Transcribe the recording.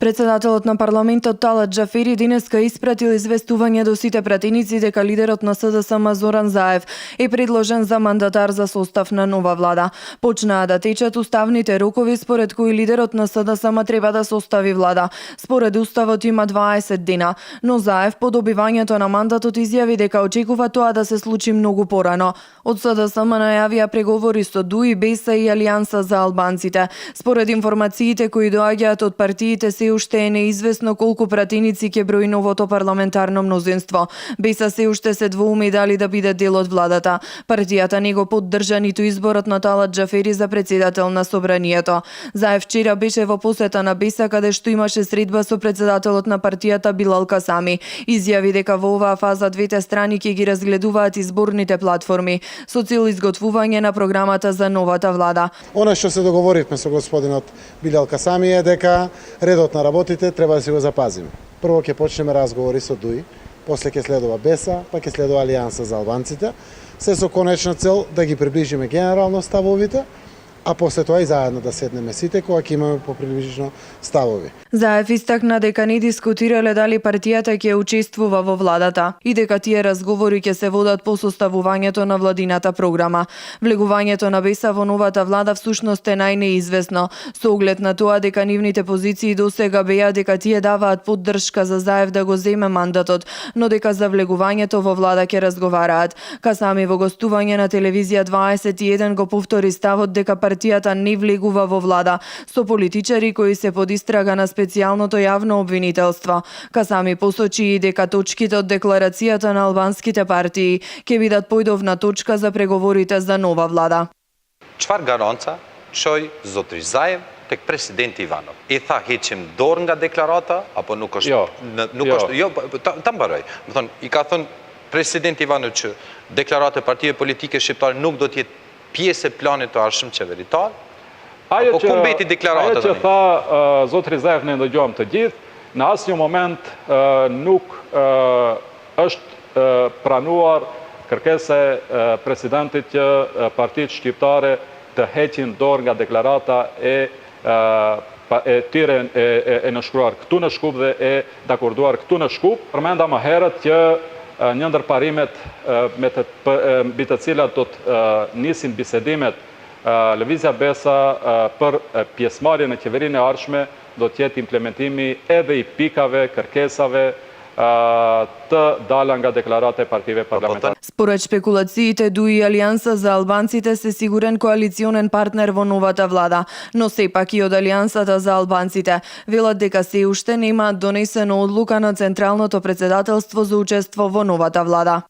Председателот на парламентот Талат Џафери денеска испратил известување до сите пратеници дека лидерот на СДСМ Зоран Заев е предложен за мандатар за состав на нова влада. Почнаа да течат уставните рокови според кои лидерот на СДСМ треба да состави влада. Според уставот има 20 дена, но Заев по добивањето на мандатот изјави дека очекува тоа да се случи многу порано. Од СДСМ најавија преговори со ДУИ, БЕСА и Алијанса за албанците. Според информациите кои доаѓаат од партиите се уште е неизвестно колку пратеници ќе брои новото парламентарно мнозинство. БЕСА се уште се двоуми дали да биде дел од владата. Партијата не го поддржа ниту изборот на Талат Џафери за председател на собранието. Заев вчера беше во посета на БЕСА каде што имаше средба со председателот на партијата Билал Касами. Изјави дека во оваа фаза двете страни ќе ги разгледуваат изборните платформи со цел изготвување на програмата за новата влада. Она што се договоривме со господинот Билал Касами е дека редот на работите треба да си го запазиме. Прво ќе почнеме разговори со ДУИ, после ќе следува БЕСА, па ќе следува Алијанса за албанците, се со конечна цел да ги приближиме генерално ставовите, а после тоа и заедно да седнеме сите кога ќе имаме поприлично ставови. Заев истакна дека не дискутирале дали партијата ќе учествува во владата и дека тие разговори ќе се водат по составувањето на владината програма. Влегувањето на БЕСА во новата влада всушност е најнеизвестно, со оглед на тоа дека нивните позиции досега беа дека тие даваат поддршка за Заев да го земе мандатот, но дека за влегувањето во влада ќе разговараат. Касами во гостување на телевизија 21 го повтори ставот дека партијата не влегува во влада со политичари кои се под истрага на специјалното јавно обвинителство. Касами посочи и дека точките од декларацијата на албанските партии ќе бидат појдовна точка за преговорите за нова влада. Çfarë garanca çoi zotri Zaev tek presidenti Ivanov? I tha heqim dorë nga deklarata apo nuk është ta mbaroj. Do thon i ka thënë presidenti Ivanov që deklarata e partive politike shqiptare nuk do të jetë pjesë e planit të ardhshëm qeveritar. Ajo që tha zotri Zaev ne ndëgjojmë të gjithë, në asnjë moment nuk është pranuar kërkesa e presidentit që partitë shqiptare të heqin dorë nga deklarata e tyre e nënshkruar këtu në Shkup dhe e dakorduar këtu në Shkup. Përmenda më herët që një ndër parimet mbi të cilat do të nisin bisedimet Lëvizja BESA për pjesëmarrjen në qeverinë e ardhshme do të jetë implementimi edhe i pikave, kërkesave të dala nga deklarata e partive parlamentare. Според шпекулациите, ДУИ и Алијанса за албанците се сигурен коалиционен партнер во новата влада, но сепак и од Алијансата за албанците велат дека се уште нема донесена одлука на Централното претседателство за учество во новата влада.